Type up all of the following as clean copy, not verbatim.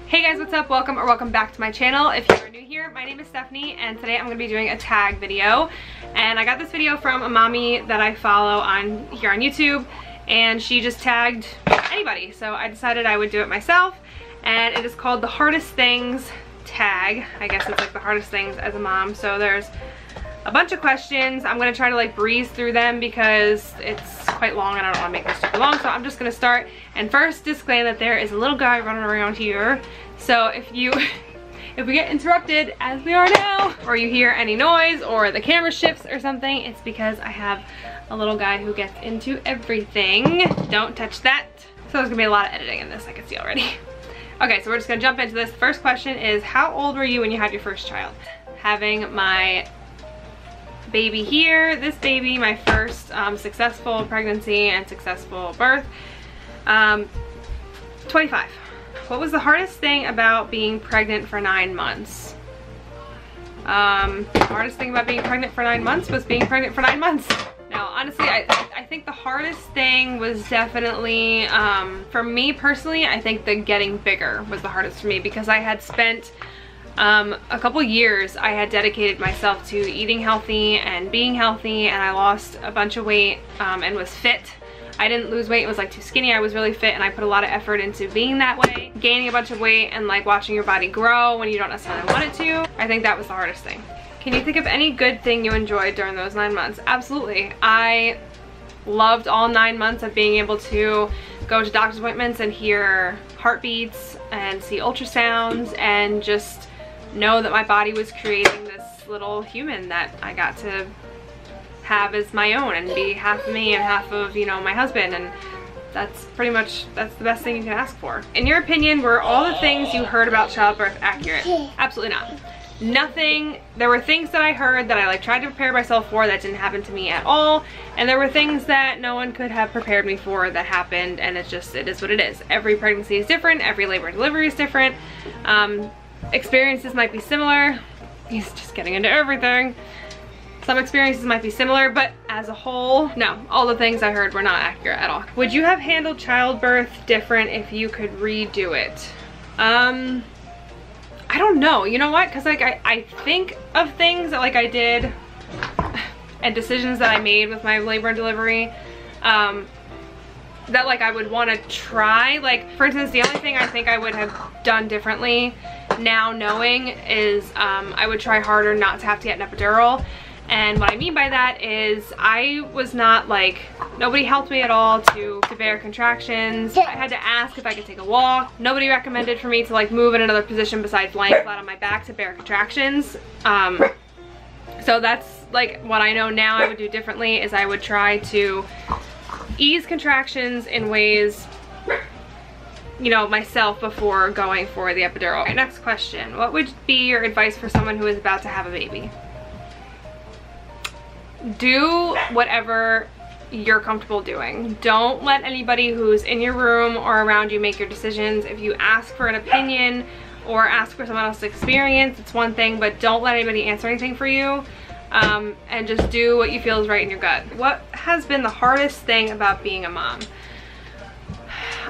Hey guys, what's up? Welcome back to my channel. If you are new here, my name is Stephanie and today I'm going to be doing a tag video. And I got this video from a mommy that I follow here on YouTube, and she just tagged anybody. So I decided I would do it myself, and it is called the hardest things tag. I guess it's like the hardest things as a mom. So there's a bunch of questions. I'm going to try to like breeze through them because it's quite long and I don't want to make this super long. So I'm just going to start, and first disclaim that there is a little guy running around here. So if we get interrupted as we are now, or you hear any noise or the camera shifts or something, it's because I have a little guy who gets into everything. Don't touch that. So there's gonna be a lot of editing in this, I can see already. Okay, so we're just gonna jump into this. First question is, how old were you when you had your first child? Having my baby here, this baby, my first successful pregnancy and successful birth, 25. What was the hardest thing about being pregnant for 9 months? The hardest thing about being pregnant for 9 months was being pregnant for 9 months. No, honestly, I think the hardest thing was definitely, for me personally, I think the getting bigger was the hardest for me, because I had spent a couple years, I had dedicated myself to eating healthy and being healthy, and I lost a bunch of weight and was fit. I didn't lose weight, it was like too skinny. I was really fit and I put a lot of effort into being that way. Gaining a bunch of weight and like watching your body grow when you don't necessarily want it to, I think that was the hardest thing. Can you think of any good thing you enjoyed during those 9 months? Absolutely. I loved all 9 months of being able to go to doctor's appointments and hear heartbeats and see ultrasounds and just know that my body was creating this little human that I got to have as my own and be half of me and half of, you know, my husband, and that's pretty much, that's the best thing you can ask for. In your opinion, were all the things you heard about childbirth accurate? Absolutely not. Nothing. There were things that I heard that I like tried to prepare myself for that didn't happen to me at all, and there were things that no one could have prepared me for that happened, and it's just, it is what it is. Every pregnancy is different, every labor and delivery is different. Experiences might be similar. He's just getting into everything. Some experiences might be similar, but as a whole, no, all the things I heard were not accurate at all. Would you have handled childbirth different if you could redo it? I don't know, you know what? Cause like I think of things that like I did and decisions that I made with my labor and delivery, that like I would want to try. Like for instance, the only thing I think I would have done differently now knowing is I would try harder not to have to get an epidural. And what I mean by that is I was not like, nobody helped me at all to bear contractions. I had to ask if I could take a walk. Nobody recommended for me to like move in another position besides lying flat on my back to bear contractions. So that's like what I know now I would do differently, is I would try to ease contractions in ways, you know, myself before going for the epidural. Okay, next question. What would be your advice for someone who is about to have a baby? Do whatever you're comfortable doing. Don't let anybody who's in your room or around you make your decisions. If you ask for an opinion or ask for someone else's experience, it's one thing, but don't let anybody answer anything for you. And just do what you feel is right in your gut. What has been the hardest thing about being a mom?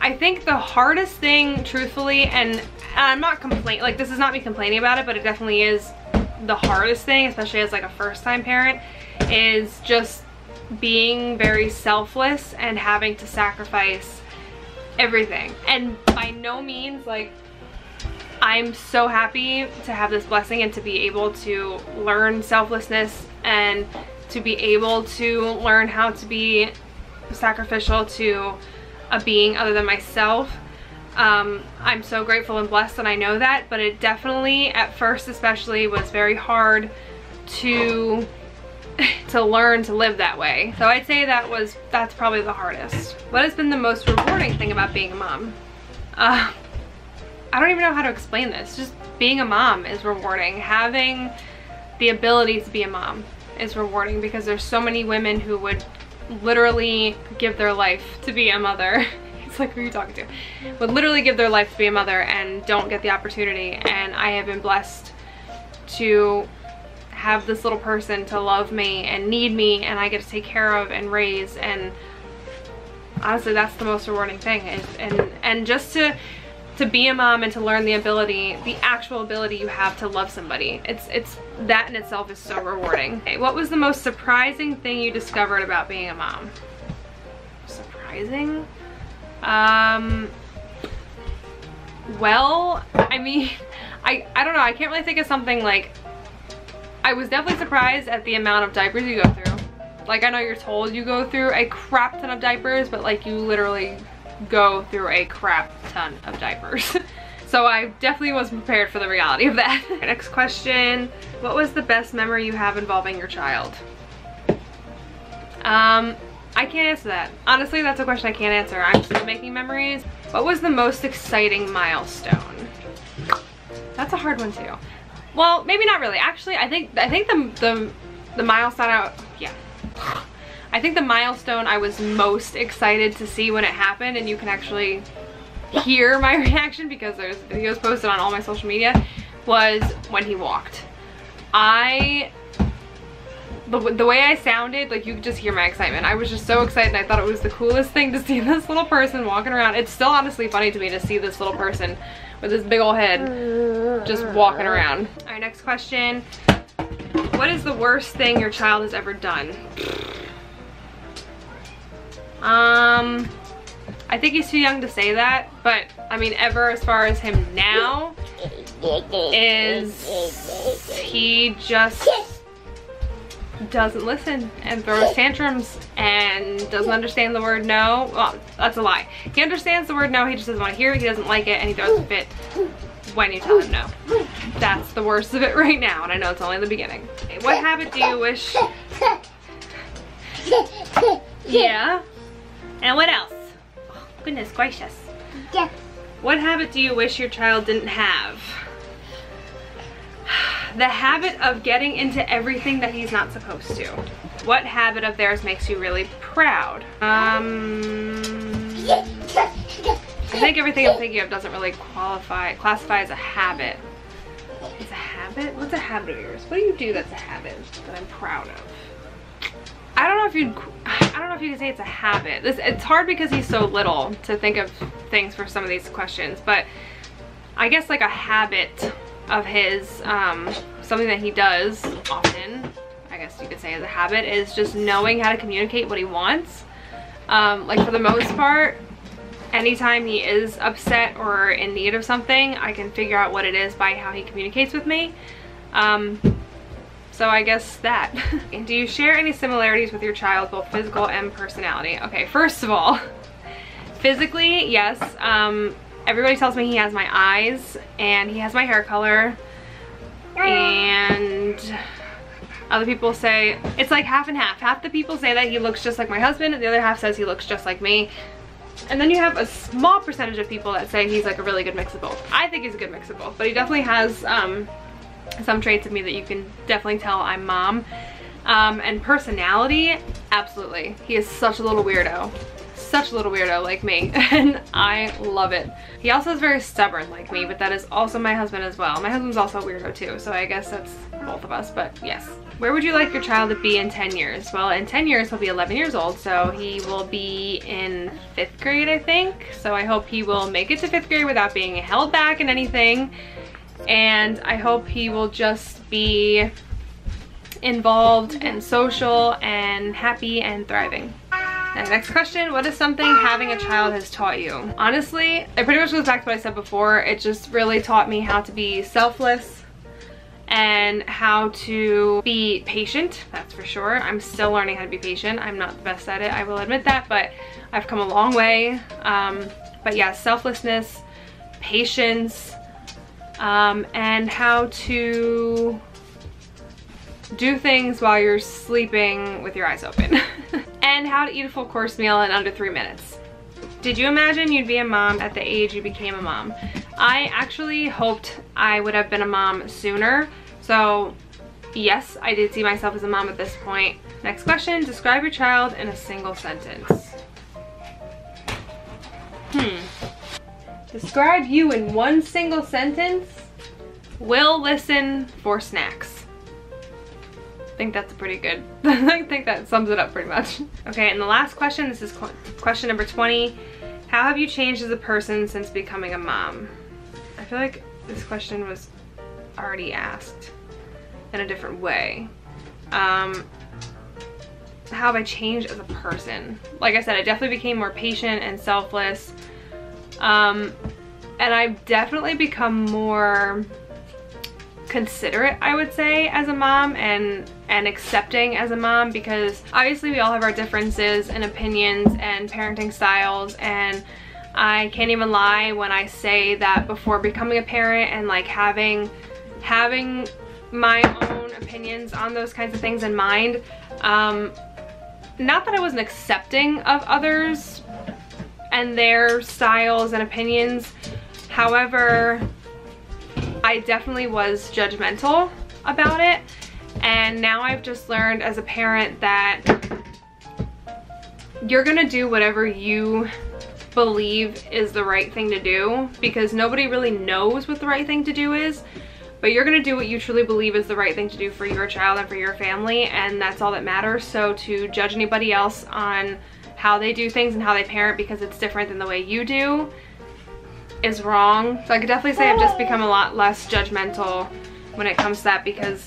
I think the hardest thing, truthfully, and I'm not complaining, like this is not me complaining about it, but it definitely is the hardest thing, especially as like a first-time parent, is just being very selfless and having to sacrifice everything. And by no means, like, I'm so happy to have this blessing and to be able to learn selflessness and to be able to learn how to be sacrificial to a being other than myself. I'm so grateful and blessed, and I know that, but it definitely, at first especially, was very hard to learn to live that way. So I'd say that's probably the hardest. What has been the most rewarding thing about being a mom? I don't even know how to explain this. Just being a mom is rewarding. Having the ability to be a mom is rewarding, because there's so many women who would literally give their life to be a mother. It's like, who are you talking to? Would literally give their life to be a mother and don't get the opportunity. And I have been blessed to have this little person to love me and need me, and I get to take care of and raise, and honestly that's the most rewarding thing. And just to to be a mom and to learn the ability, the actual ability you have to love somebody. It's that in itself is so rewarding. Okay, what was the most surprising thing you discovered about being a mom? Surprising? Well, I mean, I don't know, I can't really think of something. Like, I was definitely surprised at the amount of diapers you go through. Like, I know you're told you go through a crap ton of diapers, but like you literally go through a crap ton of diapers. So I definitely wasn't prepared for the reality of that. Next question, what was the best memory you have involving your child? I can't answer that. Honestly, that's a question I can't answer. I'm still making memories. What was the most exciting milestone? That's a hard one too. Well, maybe not really. Actually, I think the milestone I think the milestone I was most excited to see when it happened, and you can actually hear my reaction because there's videos posted on all my social media, was when he walked. The way I sounded, like, you could just hear my excitement. I was just so excited. I thought it was the coolest thing to see this little person walking around. It's still honestly funny to me to see this little person with this big old head just walking around. All right, next question. What is the worst thing your child has ever done? I think he's too young to say that, but I mean, ever as far as him now is he just doesn't listen and throws tantrums and doesn't understand the word no. Well, that's a lie. He understands the word no, he just doesn't want to hear it, he doesn't like it, and he throws a fit when you tell him no. That's the worst of it right now, and I know it's only the beginning. Okay, what habit do you wish? Yeah. And what else? Oh, goodness gracious. Yeah. What habit do you wish your child didn't have? The habit of getting into everything that he's not supposed to. What habit of theirs makes you really proud? I think everything I'm thinking of doesn't really classify as a habit. It's a habit? What's a habit of yours? What do you do that's a habit that I'm proud of? I don't know if you can say it's a habit. It's hard because he's so little to think of things for some of these questions, but I guess like a habit of his, something that he does often, I guess you could say as a habit, is just knowing how to communicate what he wants. Like, for the most part, anytime he is upset or in need of something, I can figure out what it is by how he communicates with me. So I guess that. Do you share any similarities with your child, both physical and personality? Okay, first of all, physically, yes. Everybody tells me he has my eyes and he has my hair color, and other people say it's like half and half. Half the people say that he looks just like my husband, and the other half says he looks just like me. And then you have a small percentage of people that say he's like a really good mix of both. I think he's a good mix of both, but he definitely has some traits of me that you can definitely tell I'm mom. And personality, absolutely. He is such a little weirdo. Such a little weirdo like me, and I love it. He also is very stubborn like me, but that is also my husband as well. My husband's also a weirdo too, so I guess that's both of us, but yes. Where would you like your child to be in 10 years? Well, in 10 years he'll be 11 years old, so he will be in 5th grade, I think. So I hope he will make it to 5th grade without being held back in anything, and I hope he will just be involved and social and happy and thriving. And next question, what is something having a child has taught you? Honestly, it pretty much goes back to what I said before. It just really taught me how to be selfless and how to be patient, that's for sure. I'm still learning how to be patient. I'm not the best at it, I will admit that, but I've come a long way. But yeah, selflessness, patience, and how to do things while you're sleeping with your eyes open. And how to eat a full course meal in under 3 minutes. Did you imagine you'd be a mom at the age you became a mom? I actually hoped I would have been a mom sooner. So yes, I did see myself as a mom at this point. Next question, describe your child in a single sentence. Describe you in one single sentence. Will listen for snacks. I think that's pretty good. I think that sums it up pretty much. Okay, and the last question, this is question number 20. How have you changed as a person since becoming a mom? I feel like this question was already asked in a different way. How have I changed as a person? Like I said, I definitely became more patient and selfless. And I've definitely become more considerate, I would say, as a mom, and accepting as a mom, because obviously we all have our differences and opinions and parenting styles, and I can't even lie when I say that before becoming a parent and like having my own opinions on those kinds of things in mind, not that I wasn't accepting of others and their styles and opinions, however, I definitely was judgmental about it. And now I've just learned as a parent that you're gonna do whatever you believe is the right thing to do, because nobody really knows what the right thing to do is, but you're gonna do what you truly believe is the right thing to do for your child and for your family, and that's all that matters. So to judge anybody else on how they do things and how they parent because it's different than the way you do is wrong. So I could definitely say I've just become a lot less judgmental when it comes to that, because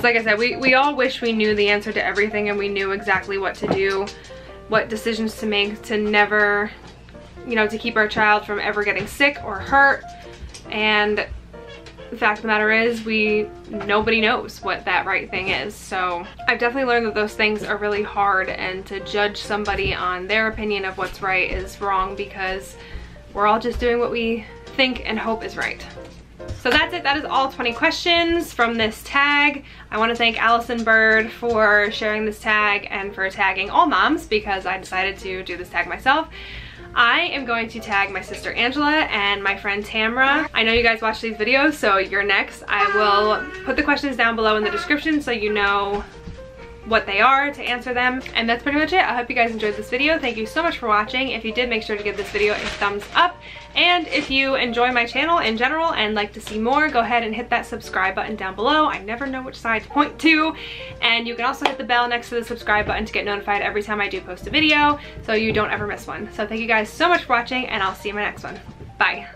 like I said, we all wish we knew the answer to everything and we knew exactly what to do, what decisions to make to never, you know, to keep our child from ever getting sick or hurt. And the fact of the matter is, nobody knows what that right thing is. So I've definitely learned that those things are really hard, and to judge somebody on their opinion of what's right is wrong, because we're all just doing what we think and hope is right. So that's it. That is all 20 questions from this tag. I want to thank Allison Bird for sharing this tag and for tagging all moms, because I decided to do this tag myself. I am going to tag my sister Angela and my friend Tamra. I know you guys watch these videos, so you're next. I will put the questions down below in the description so you know what they are to answer them. And that's pretty much it. I hope you guys enjoyed this video. Thank you so much for watching. If you did, make sure to give this video a thumbs up. And if you enjoy my channel in general and like to see more, go ahead and hit that subscribe button down below. I never know which side to point to. And you can also hit the bell next to the subscribe button to get notified every time I do post a video, so you don't ever miss one. So thank you guys so much for watching, and I'll see you in my next one. Bye.